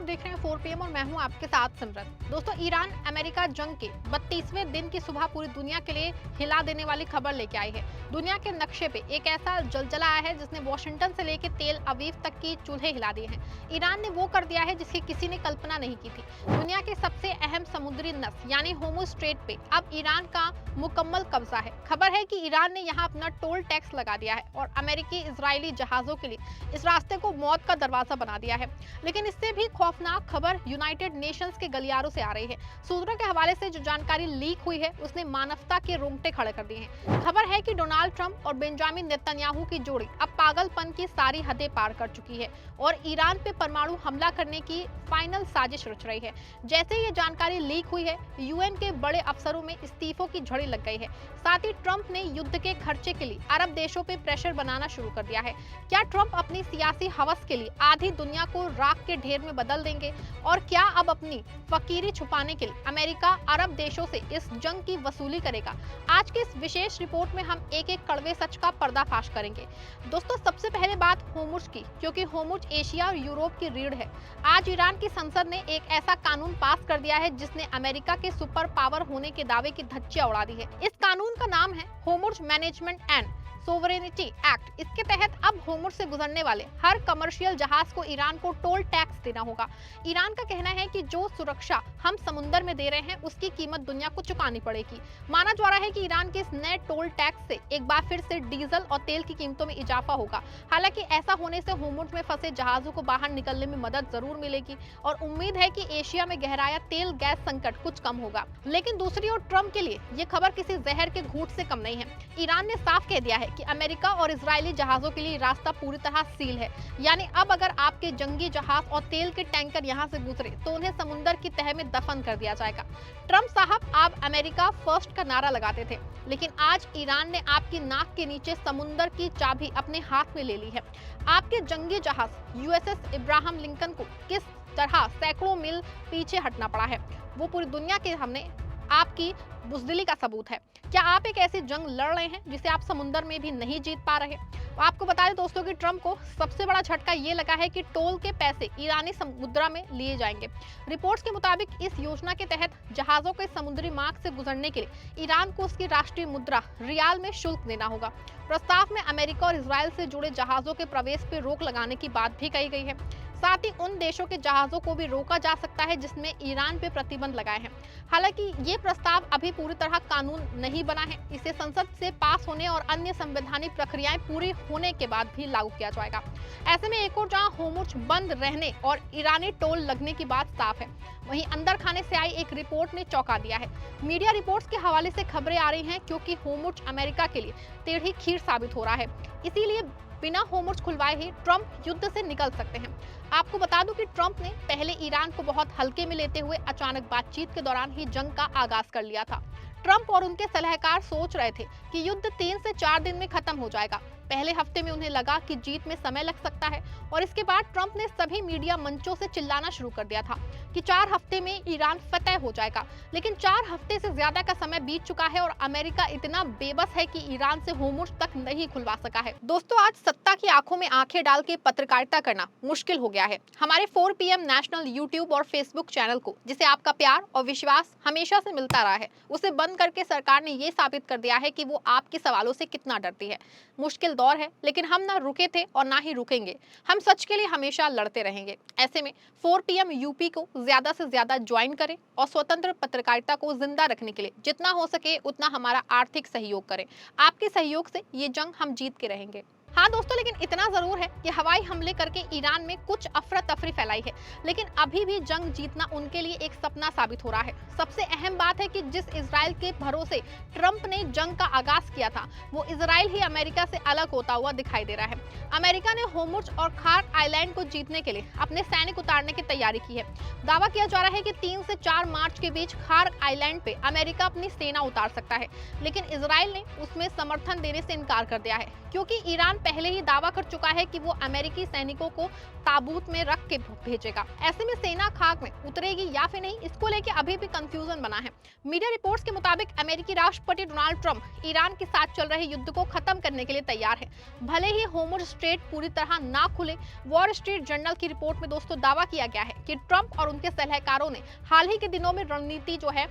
देख रहे हैं 4 पीएम और मैं हूं आपके साथ सिमरन। दोस्तों, ईरान अमेरिका जंग के 32वें दिन की सुबह पूरी दुनिया के लिए हिला देने वाली खबर लेके आई है। दुनिया के नक्शे पे एक ऐसा जलजला आया है जिसने वॉशिंगटन से लेकर तेल अवीव तक की चूल्हे हिला दिए हैं। ईरान ने वो कर दिया है जिसकी किसी ने कल्पना नहीं की थी। दुनिया के सबसे अहम समुद्री नस यानी होर्मुज स्ट्रेट पे अब ईरान का मुकम्मल कब्जा है। खबर है कि ईरान ने यहाँ अपना टोल टैक्स लगा दिया है और अमेरिकी इजरायली जहाजों के लिए इस रास्ते को मौत का दरवाजा बना दिया है। लेकिन इससे भी खौफनाक खबर यूनाइटेड नेशंस के गलियारों से आ रही है। सूत्रों के हवाले से जो जानकारी लीक हुई है उसने मानवता के रोंगटे खड़े कर दिए हैं। खबर है कि डोनाल्ड ट्रंप और बेंजामिन नेतन्याहू की जोड़ी अब पागलपन की सारी हदें पार कर चुकी है और ईरान पे परमाणु हमला करने की फाइनल साजिश रच रही है। जैसे ये जानकारी लीक हुई है, यूएन के बड़े अफसरों में इस्तीफों की झड़ी लग गई है। साथ ही ट्रंप ने युद्ध के खर्चे के लिए अरब देशों पे प्रेशर बनाना शुरू कर दिया है। क्या ट्रंप अपनी सियासी हवस के लिए आधी दुनिया को राख के ढेर में बदल देंगे? और क्या अब अपनी फकीरी छुपाने के लिए अमेरिका अरब देशों से इस जंग की वसूली करेगा? आज की इस विशेष रिपोर्ट में हम एक एक कड़वे सच का पर्दाफाश करेंगे। दोस्तों, सबसे पहले बात होर्मुज की, क्योंकि होर्मुज एशिया और यूरोप की रीढ़ है। आज ईरान की संसद ने एक ऐसा कानून पास कर दिया है जिसने अमेरिका के सुपर पावर होने के दावे की धज्जियां उड़ा दी है। इस कानून का नाम है Hormuz management and sovereignty act. इसके तहत अब होर्मुज से गुजरने वाले हर कमर्शियल जहाज को ईरान को टोल टैक्स देना होगा। ईरान का कहना है कि जो सुरक्षा हम समुद्र में दे रहे हैं उसकी कीमत दुनिया को चुकानी पड़ेगी। माना जा रहा है कि ईरान के इस नए टोल टैक्स से एक बार फिर से डीजल और तेल की कीमतों में इजाफा होगा। हालांकि ऐसा होने से होर्मुज में फंसे जहाजों को बाहर निकलने में मदद जरूर मिलेगी और उम्मीद है कि एशिया में गहराया तेल गैस संकट कुछ कम होगा। लेकिन दूसरी ओर ट्रंप के लिए ये खबर किसी जहर के घूंट से कम नहीं है। ईरान ने साफ कह दिया है कि अमेरिका और इजरायली जहाजों के लिए रास्ता पूरी तरह सील है। यानी अब अगर आपके जंगी जहाज और तेल के टैंकर यहां से गुजरे तो उन्हें समुद्र की तह में दफन कर दिया जाएगा। ट्रंप साहब आप अमेरिका फर्स्ट का नारा लगाते थे, लेकिन आज ईरान ने आपकी नाक के नीचे समुद्र की चाबी अपने हाथ में ले ली है। आपके जंगी जहाज यूएसएस इब्राहिम लिंकन को किस तरह सैकड़ों मील पीछे हटना पड़ा है, वो पूरी दुनिया के सामने आपकी बुज़दिली का सबूत है। क्या आप एक ऐसी जंग लड़ रहे हैं जिसे आप समुद्र में भी नहीं जीत पा रहे? आपको बता दें दोस्तों कि ट्रंप को सबसे बड़ा झटका ये लगा है कि टोल के पैसे ईरानी मुद्रा में लिए जाएंगे। रिपोर्ट्स के मुताबिक इस योजना के तहत जहाजों के समुद्री मार्ग से गुजरने के लिए ईरान को उसकी राष्ट्रीय मुद्रा रियाल में शुल्क देना होगा। प्रस्ताव में अमेरिका और इजरायल से जुड़े जहाजों के प्रवेश पर रोक लगाने की बात भी कही गई है। साथ ही उन देशों के जहाजों को भी रोका जा सकता है जिसमें ईरान पे प्रतिबंध लगाए हैं। हालांकि ये प्रस्ताव अभी पूरी तरह कानून नहीं बना है। इसे संसद से पास होने और अन्य संवैधानिक प्रक्रियाएं पूरी होने के बाद भी लागू किया जाएगा। ऐसे में एक और जहां होर्मुज बंद रहने और ईरानी टोल लगने की बात साफ है, वहीं अंदर खाने से आई एक रिपोर्ट ने चौंका दिया है। मीडिया रिपोर्ट्स के हवाले से खबरें आ रही हैं क्योंकि होर्मुज अमेरिका के लिए टेढ़ी खीर साबित हो रहा है। इसीलिए बिना होर्मुज खुलवाए ही ट्रंप युद्ध से निकल सकते हैं। आपको बता दूं कि ट्रंप ने पहले ईरान को बहुत हल्के में लेते हुए अचानक बातचीत के दौरान ही जंग का आगाज कर लिया था। ट्रंप और उनके सलाहकार सोच रहे थे कि युद्ध 3 से 4 दिन में खत्म हो जाएगा। पहले हफ्ते में उन्हें लगा कि जीत में समय लग सकता है और इसके बाद ट्रंप ने सभी मीडिया मंचों से चिल्लाना शुरू कर दिया था कि 4 हफ्ते में ईरान फतह हो जाएगा। लेकिन 4 हफ्ते से ज्यादा का समय बीत चुका है और अमेरिका इतना बेबस है कि ईरान से होर्मुज तक नहीं खुलवा सका है। दोस्तों, आज सत्ता की आंखों में आंखें डाल के पत्रकारिता करना मुश्किल हो गया है। हमारे 4 पीएम नेशनल यूट्यूब और फेसबुक चैनल को, जिसे आपका प्यार और विश्वास हमेशा से मिलता रहा है, उसे बंद करके सरकार ने ये साबित कर दिया है कि वो आपके सवालों से कितना डरती है। मुश्किल दौर है, लेकिन हम ना रुके थे और ना ही रुकेंगे। हम सच के लिए हमेशा लड़ते रहेंगे। ऐसे में 4 पीएम यूपी को ज्यादा से ज्यादा ज्वाइन करें और स्वतंत्र पत्रकारिता को जिंदा रखने के लिए जितना हो सके उतना हमारा आर्थिक सहयोग करें। आपके सहयोग से ये जंग हम जीत के रहेंगे। हाँ दोस्तों, लेकिन इतना जरूर है कि हवाई हमले करके ईरान में कुछ अफरा तफरी फैलाई है, लेकिन अभी भी जंग जीतना उनके लिए एक सपना साबित हो रहा है। सबसे अहम बात है कि जिस इजराइल के भरोसे ट्रंप ने जंग का आगाज किया था, वो इजराइल ही अमेरिका से अलग होता हुआ दिखाई दे रहा है। अमेरिका ने होर्मुज और खार आइलैंड को जीतने के लिए अपने सैनिक उतारने की तैयारी की है। दावा किया जा रहा है कि 3 से 4 मार्च के बीच खार आइलैंड पे अमेरिका अपनी सेना उतार सकता है, लेकिन इजराइल ने उसमें समर्थन देने से इनकार कर दिया है क्योंकि ईरान पहले ही दावा कर चुका है कि वो अमेरिकी सैनिकों को ताबूत में रख के भेजेगा। ऐसे में सेना खाक में उतरेगी या फिर नहीं, इसको लेके अभी भी कंफ्यूजन बना है। मीडिया रिपोर्ट्स के मुताबिक अमेरिकी राष्ट्रपति डोनाल्ड ट्रंप ईरान के साथ चल रहे युद्ध को खत्म करने के लिए तैयार है, भले ही होर्मुज स्ट्रेट पूरी तरह ना खुले। वॉल स्ट्रीट जर्नल की रिपोर्ट में दोस्तों दावा किया गया है कि ट्रंप और उनके सलाहकारों ने हाल ही के दिनों में रणनीति जो है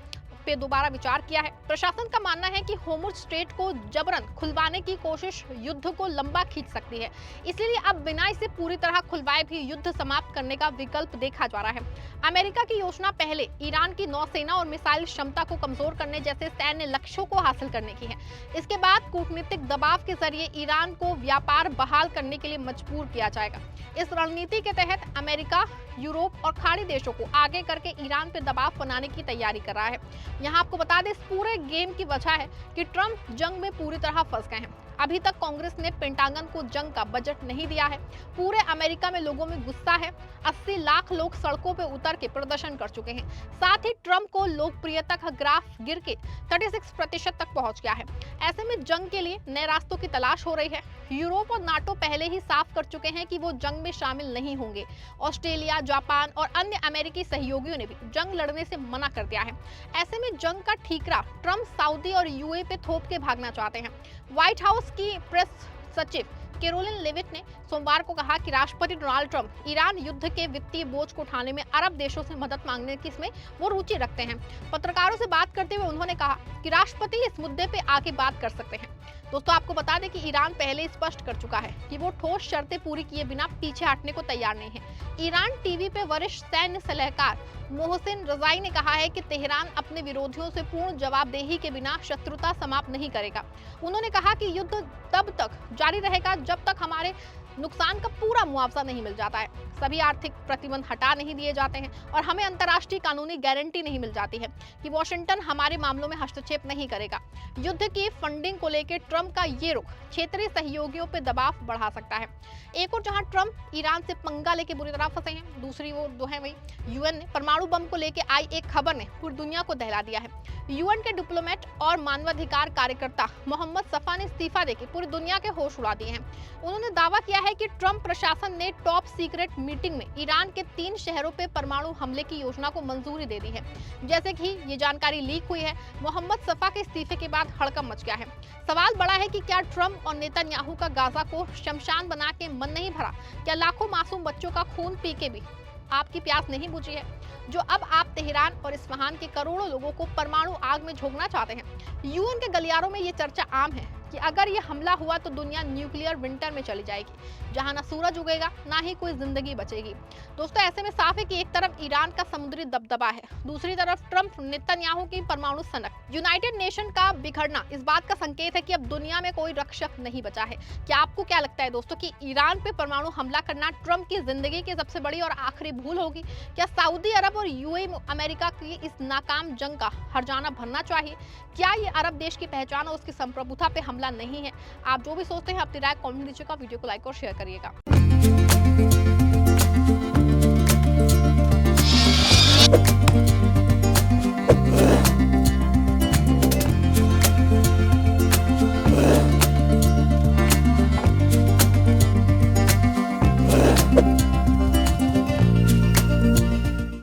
पे दोबारा विचार किया है। प्रशासन का मानना है कि होर्मुज स्ट्रेट को जबरन खुलवाने की कोशिश युद्ध को लंबा खींच सकती है, इसलिए अब बिना इसे पूरी तरह खुलवाए भी युद्ध समाप्त करने का विकल्प देखा जा रहा है। अमेरिका की योजना पहले ईरान की नौसेना और मिसाइल क्षमता को कमजोर करने जैसे सैन्य लक्ष्यों को हासिल करने की है। इसके बाद कूटनीतिक दबाव के जरिए ईरान को व्यापार बहाल करने के लिए मजबूर किया जाएगा। इस रणनीति के तहत अमेरिका यूरोप और खाड़ी देशों को आगे करके ईरान पर दबाव बनाने की तैयारी कर रहा है। यहाँ आपको बता दें, इस पूरे गेम की वजह है कि ट्रंप जंग में पूरी तरह फंस गए हैं। अभी तक कांग्रेस ने पेंटागन को जंग का बजट नहीं दिया है। पूरे अमेरिका में लोगों में गुस्सा है। 80 लाख लोग सड़कों पे उतर के प्रदर्शन कर चुके हैं। साथ ही ट्रंप को लोकप्रियता का ग्राफ गिर के 36% तक पहुंच गया है। ऐसे में जंग के लिए नए रास्तों की तलाश हो रही है। यूरोप और नाटो पहले ही साफ कर चुके हैं कि वो जंग में शामिल नहीं होंगे। ऑस्ट्रेलिया, जापान और अन्य अमेरिकी सहयोगियों ने भी जंग लड़ने से मना कर दिया है। ऐसे में जंग का ठीकरा ट्रंप सऊदी और यूएई पे थोप के भागना चाहते हैं। व्हाइट हाउस की प्रेस सचिव कैरोलिन लेविट ने सोमवार को कहा कि राष्ट्रपति डोनाल्ड ट्रंप ईरान युद्ध के वित्तीय बोझ को उठाने में अरब देशों से मदद मांगने की इसमें वो रुचि रखते हैं। पत्रकारों से बात करते हुए उन्होंने कहा कि राष्ट्रपति इस मुद्दे पे आके बात कर सकते हैं। दोस्तों आपको बता दें कि ईरान पहले ही स्पष्ट कर चुका है कि वो ठोस शर्तें पूरी किए बिना पीछे हटने को तैयार नहीं है। ईरान टीवी पे वरिष्ठ सैन्य सलाहकार मोहसिन रजाई ने कहा है कि तेहरान अपने विरोधियों से पूर्ण जवाबदेही के बिना शत्रुता समाप्त नहीं करेगा। उन्होंने कहा कि युद्ध तब तक जारी रहेगा जब तक हमारे नुकसान का पूरा मुआवजा नहीं मिल जाता है, सभी आर्थिक प्रतिबंध हटा नहीं दिए जाते हैं और हमें अंतर्राष्ट्रीय कानूनी गारंटी नहीं मिल जाती है कि वॉशिंगटन हमारे मामलों में हस्तक्षेप नहीं करेगा। युद्ध की फंडिंग को लेकर ट्रंप का ये रुख क्षेत्रीय सहयोगियों पर दबाव बढ़ा सकता है। एक और जहां ट्रंप ईरान से पंगा लेके बुरी तरह फंसे हैं, दूसरी ओर जो है वही यूएन ने परमाणु बम को लेकर आई एक खबर ने पूरी दुनिया को दहला दिया है। यूएन के डिप्लोमेट और मानवाधिकार कार्यकर्ता मोहम्मद सफा ने इस्तीफा देकर पूरी दुनिया के होश उड़ा दिए हैं। उन्होंने दावा किया है कि ट्रंप प्रशासन ने टॉप सीक्रेट मीटिंग में ईरान के 3 शहरों पर परमाणु हमले की योजना को मंजूरी दे दी है। जैसे कि ये जानकारी लीक हुई है, मोहम्मद सफा के इस्तीफे के बाद हड़कंप मच गया है। सवाल बड़ा है कि क्या ट्रंप और नेतन्याहू का गाजा को शमशान बना के मन नहीं भरा? क्या लाखों मासूम बच्चों का खून पी के भी आपकी प्यास नहीं बुझी है? जो अब आप तेहरान और इस्फहान के करोड़ों लोगों को परमाणु आग में झोंकना चाहते हैं। यूएन के गलियारों में ये चर्चा आम है कि अगर ये हमला हुआ तो दुनिया न्यूक्लियर विंटर में चली जाएगी, जहां ना सूरज उगेगा ना ही कोई जिंदगी बचेगी। दोस्तों ऐसे में साफ है कि एक तरफ ईरान का समुद्री दबदबा है, दूसरी तरफ ट्रंप नेतन्याहू की परमाणु सनक। यूनाइटेड नेशन का बिखरना इस बात का संकेत है कि अब दुनिया में कोई रक्षक नहीं बचा है। क्या आपको क्या लगता है दोस्तों कि ईरान पे परमाणु हमला करना ट्रंप की जिंदगी की सबसे बड़ी और आखिरी भूल होगी? क्या सऊदी अरब और यूएई अमेरिका की इस नाकाम जंग का हर्जाना भरना चाहिए? क्या ये अरब देश की पहचान और उसकी संप्रभुता पे हमला नहीं है? आप जो भी सोचते हैं अपनी राय कमेंट नीचे का वीडियो को लाइक और शेयर करिएगा।